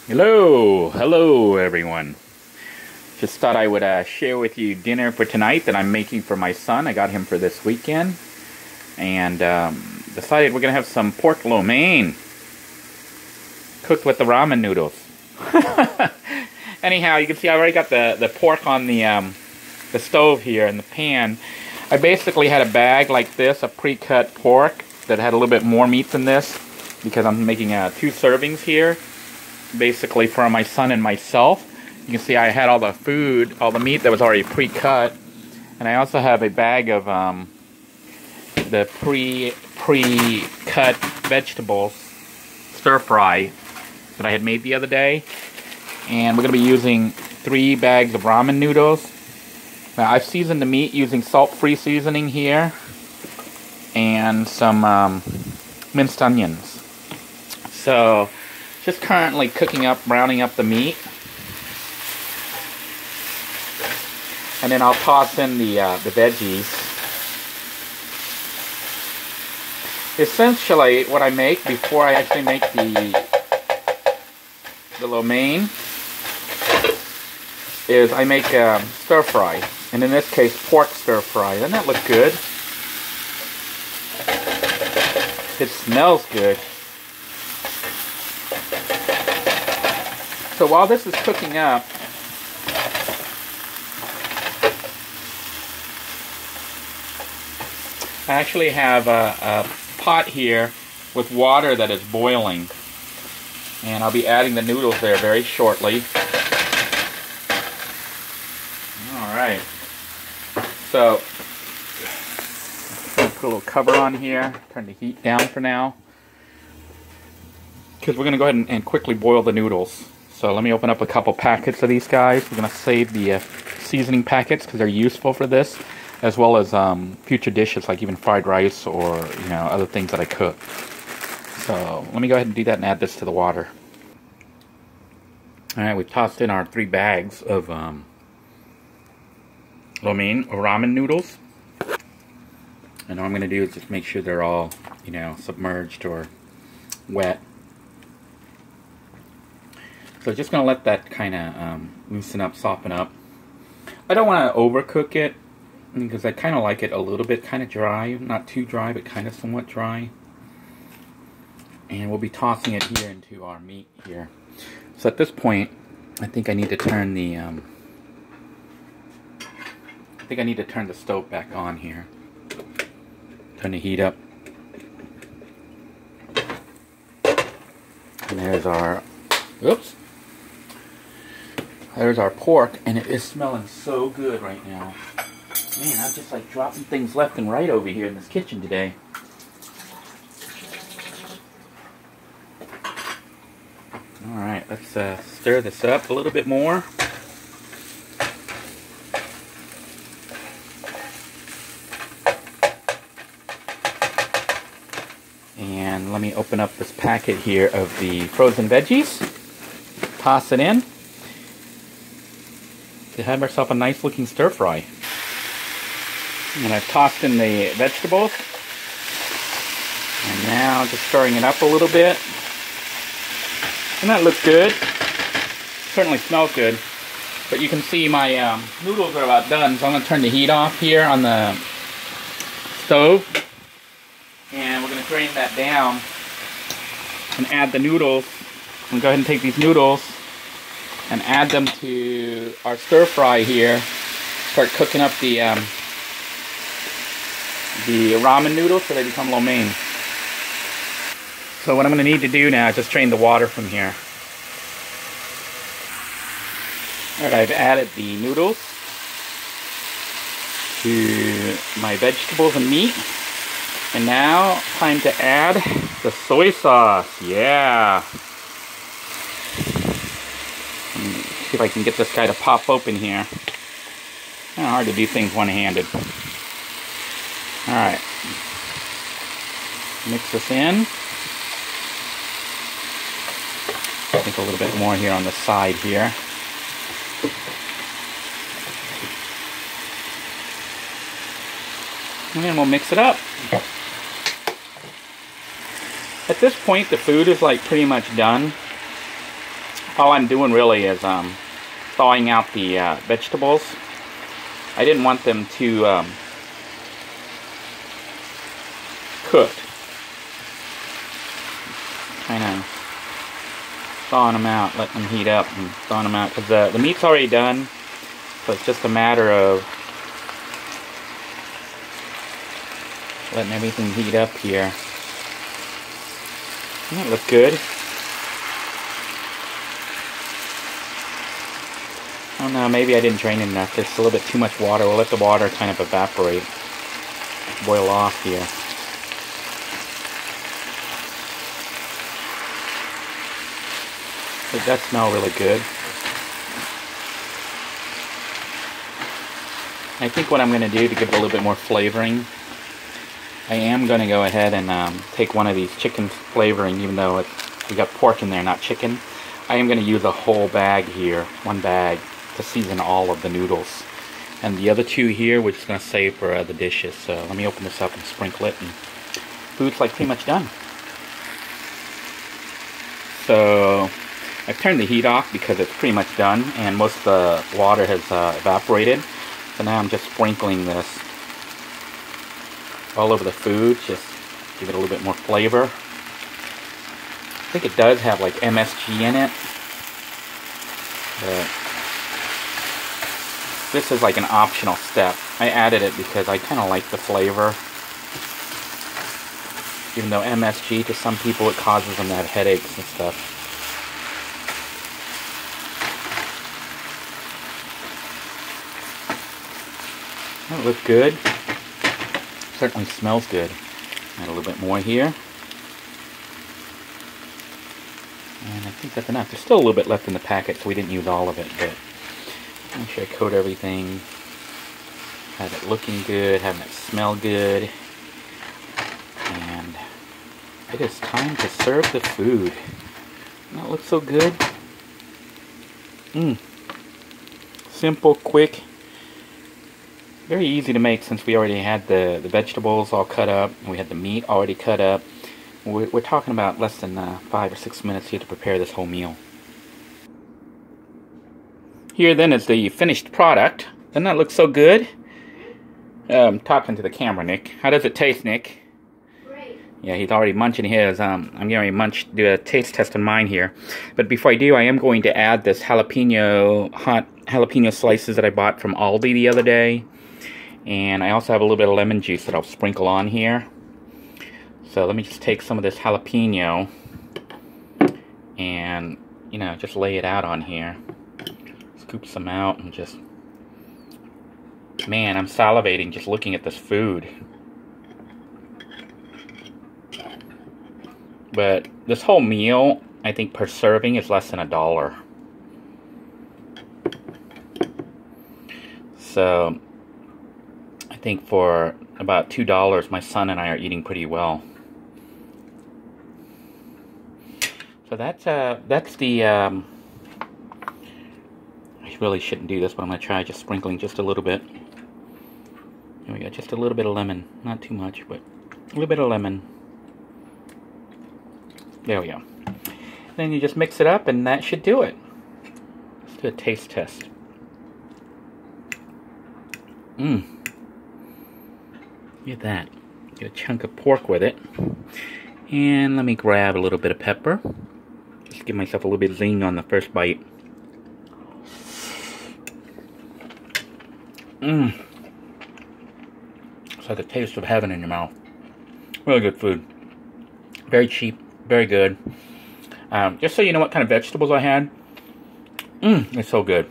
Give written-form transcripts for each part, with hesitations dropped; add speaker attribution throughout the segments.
Speaker 1: Hello everyone. Just thought I would share with you dinner for tonight that I'm making for my son. I got him for this weekend, and decided we're gonna have some pork lo mein cooked with the ramen noodles. Anyhow, you can see I already got the pork on the stove here in the pan. I basically had a bag like this of pre-cut pork that had a little bit more meat than this because I'm making 2 servings here, basically for my son and myself. You can see I had all the food, all the meat that was already pre-cut, and I also have a bag of the pre-cut vegetables stir fry that I had made the other day. And we're going to be using 3 bags of ramen noodles. Now I've seasoned the meat using salt-free seasoning here and some minced onions. So just currently cooking up, browning up the meat. And then I'll toss in the veggies. Essentially, what I make before I actually make the lo mein is I make stir fry, and in this case pork stir fry. Doesn't that look good? It smells good. So while this is cooking up, I actually have a pot here with water that is boiling, and I'll be adding the noodles there very shortly. Alright, so put a little cover on here, turn the heat down for now, because we're going to go ahead and quickly boil the noodles. So let me open up a couple packets of these guys. We're going to save the seasoning packets because they're useful for this, as well as future dishes like even fried rice or other things that I cook. So let me go ahead and do that and add this to the water. Alright, we've tossed in our 3 bags of lo mein or ramen noodles. And all I'm going to do is just make sure they're all, submerged or wet. So just going to let that kind of loosen up, soften up. I don't want to overcook it, because I kind of like it a little bit kind of dry. Not too dry, but kind of somewhat dry. And we'll be tossing it here into our meat here. So at this point, I think I need to turn the stove back on here. Turn the heat up. And there's our, there's our pork, and it is smelling so good right now. Man, I'm just like dropping things left and right over here in this kitchen today. Alright, let's stir this up a little bit more. And let me open up this packet here of the frozen veggies. Toss it in. To have ourselves a nice looking stir fry. And I've tossed in the vegetables. And now just stirring it up a little bit. And that looks good. Certainly smells good. But you can see my noodles are about done, so I'm going to turn the heat off here on the stove. And we're going to drain that down and add the noodles. And go ahead and take these noodles and add them to our stir fry here. Start cooking up the ramen noodles so they become lo mein. So what I'm going to need to do now is just drain the water from here. Alright, I've added the noodles to my vegetables and meat. And now, time to add the soy sauce. Yeah! See if I can get this guy to pop open here. Kind of hard to do things one-handed. Alright. Mix this in. I think a little bit more here on the side here. And then we'll mix it up. At this point, the food is like pretty much done. All I'm doing really is thawing out the vegetables. I didn't want them to cook. Kind of thawing them out, letting them heat up and thawing them out, because the meat's already done, so it's just a matter of letting everything heat up here. Doesn't that look good? Oh no, maybe I didn't drain it enough. There's a little bit too much water. We'll let the water kind of evaporate, boil off here. It does smell really good. I think what I'm going to do to give it a little bit more flavoring, I am going to go ahead and take one of these chicken flavoring, even though we got pork in there, not chicken. I am going to use a whole bag here, one bag, to season all of the noodles. And the other two here, we're just going to save for the dishes. So let me open this up and sprinkle it, and food's like pretty much done. So I've turned the heat off because it's pretty much done, and most of the water has evaporated. So now I'm just sprinkling this all over the food, just give it a little bit more flavor. I think it does have like MSG in it, but this is like an optional step. I added it because I kind of like the flavor. Even though MSG, to some people, it causes them to have headaches and stuff. That looks good. Certainly smells good. Add a little bit more here. And I think that's enough. There's still a little bit left in the packet, so we didn't use all of it, but make sure I coat everything. Have it looking good, having it smell good. And it is time to serve the food. Doesn't that look so good? Simple, quick. Very easy to make since we already had the vegetables all cut up. And we had the meat already cut up. We're talking about less than 5 or 6 minutes here to prepare this whole meal. Here then is the finished product. Doesn't that look so good? Talking to the camera, Nick. How does it taste, Nick?
Speaker 2: Great.
Speaker 1: Yeah, he's already munching his. I'm getting ready to do a taste test on mine here. But before I do, I am going to add this hot jalapeno slices that I bought from Aldi the other day. And I also have a little bit of lemon juice that I'll sprinkle on here. So let me just take some of this jalapeno and, you know, just lay it out on here. Scoop some out and just... Man, I'm salivating just looking at this food. But this whole meal, I think per serving is less than $1. So I think for about $2, my son and I are eating pretty well. So that's the I really shouldn't do this, but I'm going to try just sprinkling just a little bit. Here we go, just a little bit of lemon. Not too much, but a little bit of lemon. There we go. Then you just mix it up, and that should do it. Let's do a taste test. Look at that. Get a chunk of pork with it. And let me grab a little bit of pepper. Just give myself a little bit of zing on the first bite. It's like a taste of heaven in your mouth. Really good food. Very cheap. Very good. Just so you know what kind of vegetables I had. It's so good.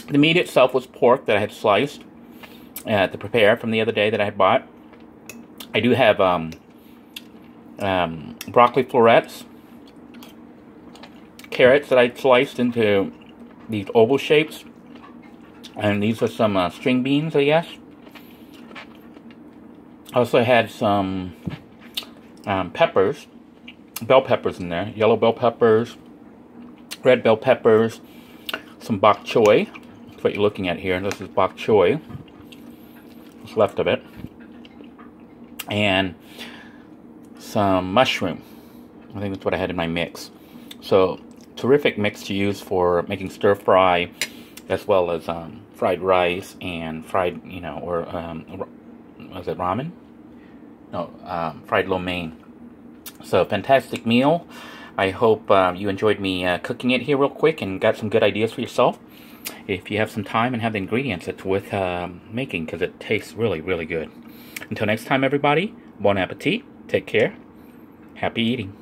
Speaker 1: The meat itself was pork that I had sliced to prepare from the other day that I had bought. I do have broccoli florets, carrots that I sliced into these oval shapes, and these are some string beans, I guess. I also had some peppers, bell peppers in there, yellow bell peppers, red bell peppers, some bok choy. That's what you're looking at here. This is bok choy. What's left of it. And some mushroom. I think that's what I had in my mix. So terrific mix to use for making stir fry, as well as fried rice and fried, you know, or was it ramen? No, fried lo mein. So fantastic meal. I hope you enjoyed me cooking it here real quick and got some good ideas for yourself. If you have some time and have the ingredients, it's worth making because it tastes really, really good. Until next time, everybody, bon appetit, take care, happy eating.